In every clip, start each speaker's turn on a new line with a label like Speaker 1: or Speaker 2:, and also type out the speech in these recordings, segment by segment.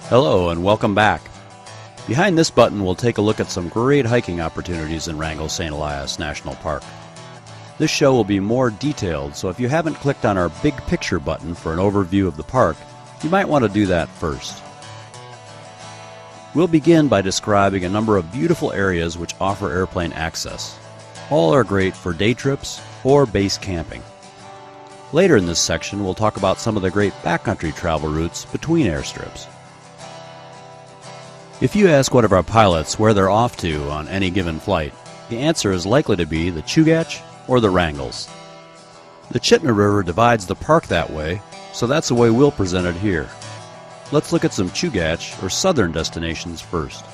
Speaker 1: Hello and welcome back. Behind this button we'll take a look at some great hiking opportunities in Wrangell St. Elias National Park. This show will be more detailed, so if you haven't clicked on our big picture button for an overview of the park, you might want to do that first. We'll begin by describing a number of beautiful areas which offer airplane access. All are great for day trips or base camping. Later in this section we'll talk about some of the great backcountry travel routes between airstrips. If you ask one of our pilots where they're off to on any given flight, the answer is likely to be the Chugach or the Wrangells. The Chitna River divides the park that way, so that's the way we'll present it here. Let's look at some Chugach or southern destinations first.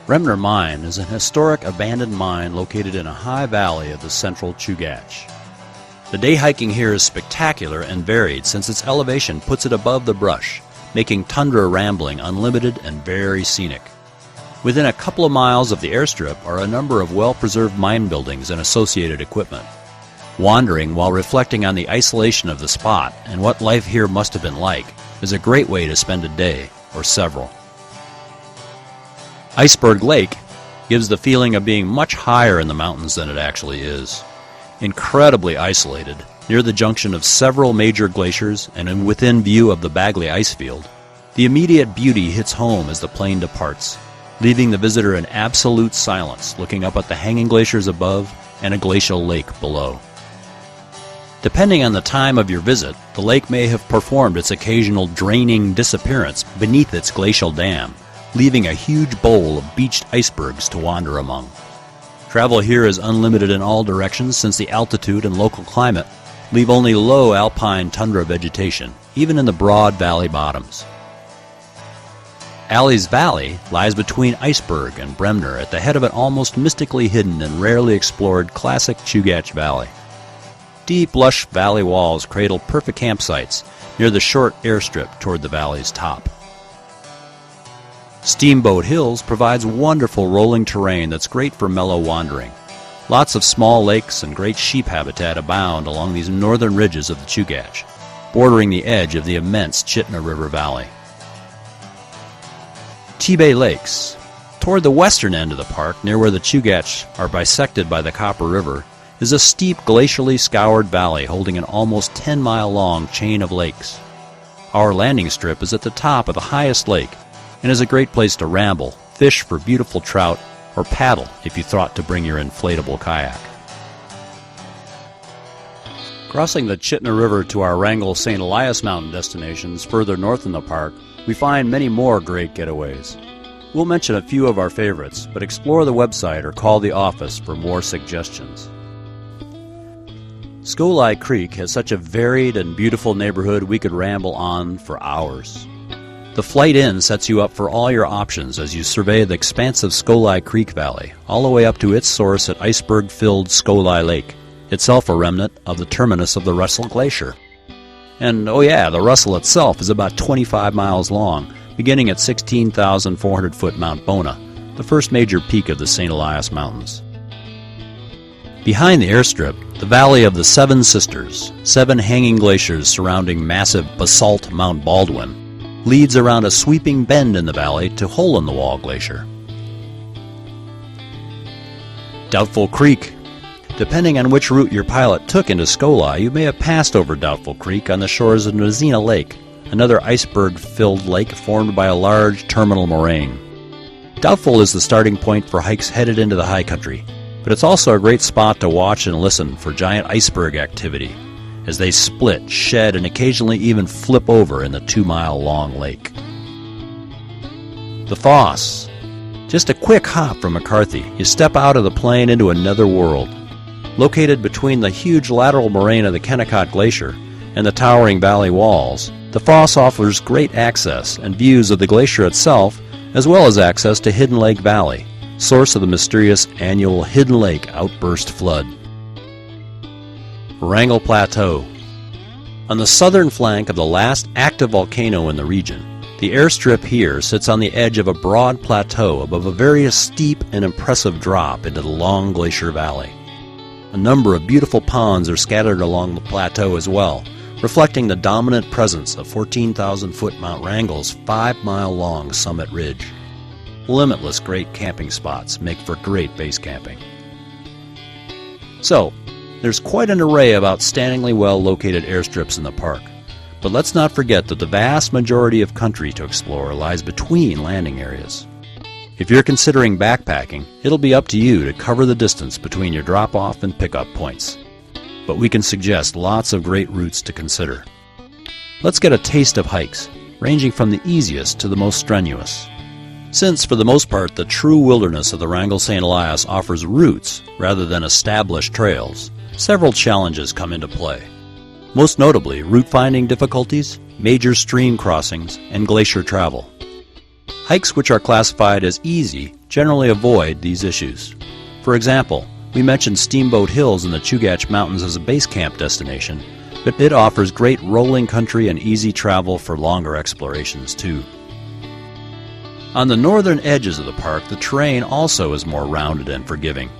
Speaker 1: Bremner Mine is an historic abandoned mine located in a high valley of the central Chugach. The day hiking here is spectacular and varied since its elevation puts it above the brush, making tundra rambling unlimited and very scenic. Within a couple of miles of the airstrip are a number of well-preserved mine buildings and associated equipment. Wandering while reflecting on the isolation of the spot and what life here must have been like is a great way to spend a day or several. Iceberg Lake gives the feeling of being much higher in the mountains than it actually is. Incredibly isolated, near the junction of several major glaciers and within view of the Bagley ice field, the immediate beauty hits home as the plane departs, leaving the visitor in absolute silence looking up at the hanging glaciers above and a glacial lake below. Depending on the time of your visit, the lake may have performed its occasional draining disappearance beneath its glacial dam, leaving a huge bowl of beached icebergs to wander among. Travel here is unlimited in all directions since the altitude and local climate leave only low alpine tundra vegetation, even in the broad valley bottoms. Alley's Valley lies between Iceberg and Bremner at the head of an almost mystically hidden and rarely explored classic Chugach Valley. Deep, lush valley walls cradle perfect campsites near the short airstrip toward the valley's top. Steamboat Hills provides wonderful rolling terrain that's great for mellow wandering. Lots of small lakes and great sheep habitat abound along these northern ridges of the Chugach, bordering the edge of the immense Chitna River Valley. T-Bay Lakes. Toward the western end of the park, near where the Chugach are bisected by the Copper River, is a steep glacially scoured valley holding an almost 10-mile-long chain of lakes. Our landing strip is at the top of the highest lake and is a great place to ramble, fish for beautiful trout, or paddle if you thought to bring your inflatable kayak. Crossing the Chitna River to our Wrangell St. Elias mountain destinations further north in the park, we find many more great getaways. We'll mention a few of our favorites, but explore the website or call the office for more suggestions. Skolai Creek has such a varied and beautiful neighborhood we could ramble on for hours. The Flight Inn sets you up for all your options as you survey the expansive Skolai Creek Valley, all the way up to its source at iceberg-filled Skolai Lake, itself a remnant of the terminus of the Russell Glacier. And oh yeah, the Russell itself is about 25 miles long, beginning at 16,400-foot Mount Bona, the first major peak of the St. Elias Mountains. Behind the airstrip, the Valley of the Seven Sisters, 7 hanging glaciers surrounding massive basalt Mount Baldwin, leads around a sweeping bend in the valley to Hole-in-the-Wall Glacier. Doubtful Creek. Depending on which route your pilot took into Skolai, you may have passed over Doubtful Creek on the shores of Nazina Lake, another iceberg-filled lake formed by a large terminal moraine. Doubtful is the starting point for hikes headed into the high country, but it's also a great spot to watch and listen for giant iceberg activity as they split, shed, and occasionally even flip over in the 2-mile-long lake. The Foss. Just a quick hop from McCarthy, you step out of the plane into another world. Located between the huge lateral moraine of the Kennecott Glacier and the towering valley walls, the Foss offers great access and views of the glacier itself, as well as access to Hidden Lake Valley, source of the mysterious annual Hidden Lake outburst flood. Wrangell Plateau. On the southern flank of the last active volcano in the region, the airstrip here sits on the edge of a broad plateau above a very steep and impressive drop into the long glacier valley. A number of beautiful ponds are scattered along the plateau as well, reflecting the dominant presence of 14,000-foot Mount Wrangell's 5-mile-long summit ridge. Limitless great camping spots make for great base camping. So, there's quite an array of outstandingly well-located airstrips in the park, but let's not forget that the vast majority of country to explore lies between landing areas. If you're considering backpacking, it'll be up to you to cover the distance between your drop-off and pickup points. But we can suggest lots of great routes to consider. Let's get a taste of hikes, ranging from the easiest to the most strenuous. Since, for the most part, the true wilderness of the Wrangell St. Elias offers routes rather than established trails, several challenges come into play. Most notably, route finding difficulties, major stream crossings, and glacier travel. Hikes which are classified as easy generally avoid these issues. For example, we mentioned Steamboat Hills in the Chugach Mountains as a base camp destination, but it offers great rolling country and easy travel for longer explorations too. On the northern edges of the park, the terrain also is more rounded and forgiving.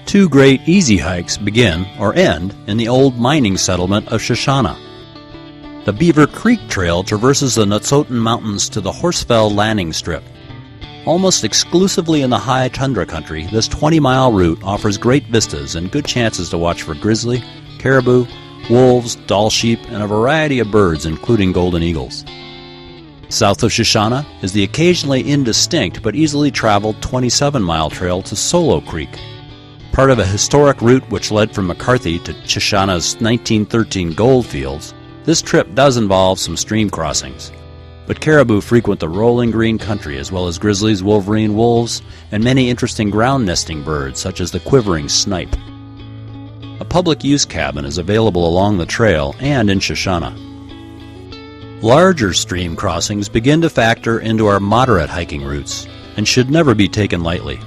Speaker 1: Two great easy hikes begin or end in the old mining settlement of Shoshana. The Beaver Creek Trail traverses the Nutsoten Mountains to the Horsefell Landing Strip. Almost exclusively in the high tundra country, this 20-mile route offers great vistas and good chances to watch for grizzly, caribou, wolves, Dall sheep, and a variety of birds, including golden eagles. South of Shoshana is the occasionally indistinct but easily traveled 27-mile trail to Solo Creek. Part of a historic route which led from McCarthy to Shoshana's 1913 gold fields, this trip does involve some stream crossings. But caribou frequent the rolling green country as well as grizzlies, wolverine, wolves, and many interesting ground nesting birds such as the quivering snipe. A public use cabin is available along the trail and in Shoshana. Larger stream crossings begin to factor into our moderate hiking routes and should never be taken lightly.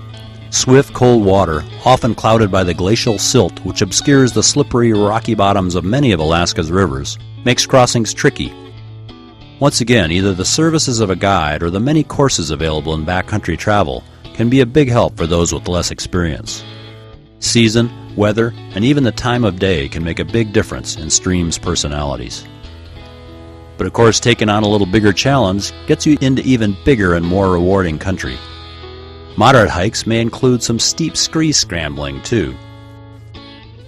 Speaker 1: Swift, cold water, often clouded by the glacial silt which obscures the slippery, rocky bottoms of many of Alaska's rivers, makes crossings tricky. Once again, either the services of a guide or the many courses available in backcountry travel can be a big help for those with less experience. Season, weather, and even the time of day can make a big difference in streams' personalities. But of course, taking on a little bigger challenge gets you into even bigger and more rewarding country. Moderate hikes may include some steep scree scrambling too.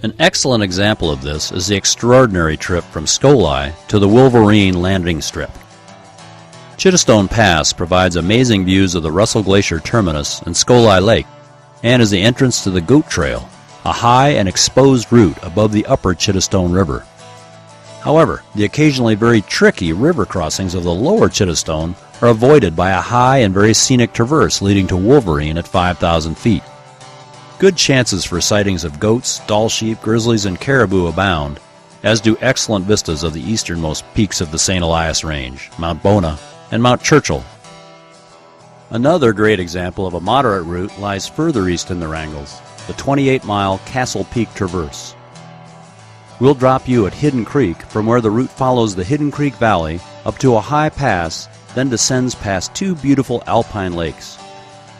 Speaker 1: An excellent example of this is the extraordinary trip from Skolai to the Wolverine Landing Strip. Chittestone Pass provides amazing views of the Russell Glacier terminus and Skolai Lake, and is the entrance to the Goat Trail, a high and exposed route above the upper Chittestone River. However, the occasionally very tricky river crossings of the lower Chittestone are avoided by a high and very scenic traverse leading to Wolverine at 5,000 feet. Good chances for sightings of goats, Dall sheep, grizzlies, and caribou abound, as do excellent vistas of the easternmost peaks of the St. Elias Range, Mount Bona, and Mount Churchill. Another great example of a moderate route lies further east in the Wrangells, the 28-mile Castle Peak Traverse. We'll drop you at Hidden Creek, from where the route follows the Hidden Creek Valley up to a high pass, then descends past two beautiful alpine lakes.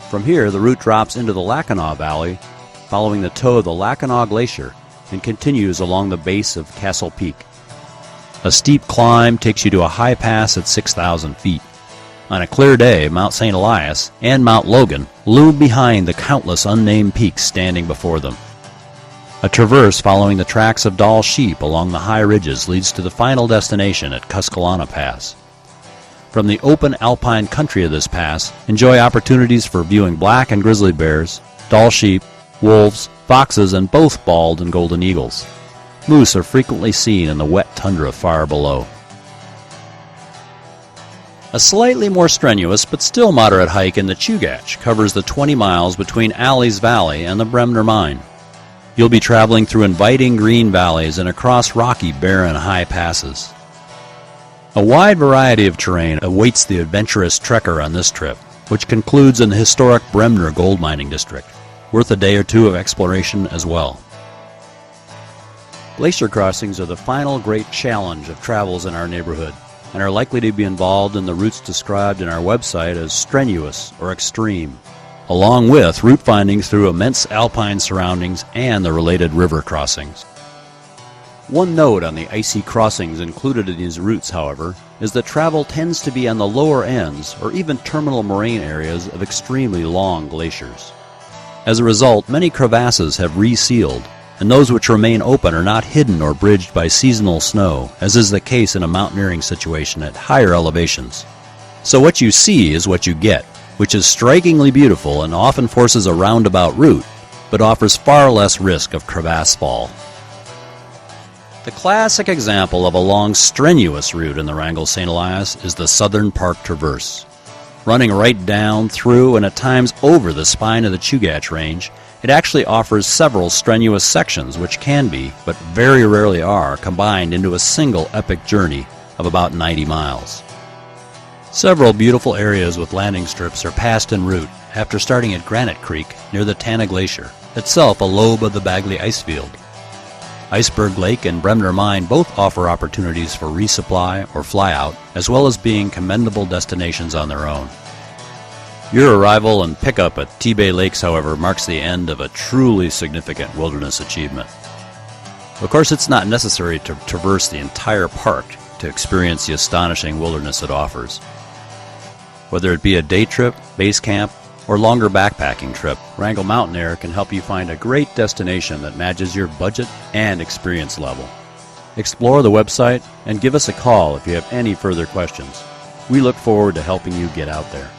Speaker 1: From here, the route drops into the Lackinaw Valley, following the toe of the Lackinaw Glacier, and continues along the base of Castle Peak. A steep climb takes you to a high pass at 6,000 feet. On a clear day, Mount St. Elias and Mount Logan loom behind the countless unnamed peaks standing before them. A traverse following the tracks of Dall sheep along the high ridges leads to the final destination at Tusculana Pass. From the open alpine country of this pass, enjoy opportunities for viewing black and grizzly bears, Dall sheep, wolves, foxes, and both bald and golden eagles. Moose are frequently seen in the wet tundra far below. A slightly more strenuous but still moderate hike in the Chugach covers the 20 miles between Alley's Valley and the Bremner Mine. You'll be traveling through inviting green valleys and across rocky, barren, high passes. A wide variety of terrain awaits the adventurous trekker on this trip, which concludes in the historic Bremner gold mining district, worth a day or two of exploration as well. Glacier crossings are the final great challenge of travels in our neighborhood, and are likely to be involved in the routes described in our website as strenuous or extreme, along with route findings through immense alpine surroundings and the related river crossings. One note on the icy crossings included in these routes, however, is that travel tends to be on the lower ends or even terminal moraine areas of extremely long glaciers. As a result, many crevasses have resealed, and those which remain open are not hidden or bridged by seasonal snow, as is the case in a mountaineering situation at higher elevations. So what you see is what you get, which is strikingly beautiful and often forces a roundabout route, but offers far less risk of crevasse fall. The classic example of a long, strenuous route in the Wrangell St. Elias is the Southern Park Traverse. Running right down, through, and at times over the spine of the Chugach Range, it actually offers several strenuous sections which can be, but very rarely are, combined into a single epic journey of about 90 miles. Several beautiful areas with landing strips are passed en route after starting at Granite Creek near the Tana Glacier, itself a lobe of the Bagley Icefield. Iceberg Lake and Bremner Mine both offer opportunities for resupply or flyout, as well as being commendable destinations on their own. Your arrival and pickup at T-Bay Lakes, however, marks the end of a truly significant wilderness achievement. Of course, it's not necessary to traverse the entire park to experience the astonishing wilderness it offers. Whether it be a day trip, base camp, or longer backpacking trip, Wrangell Mountain Air can help you find a great destination that matches your budget and experience level. Explore the website and give us a call if you have any further questions. We look forward to helping you get out there.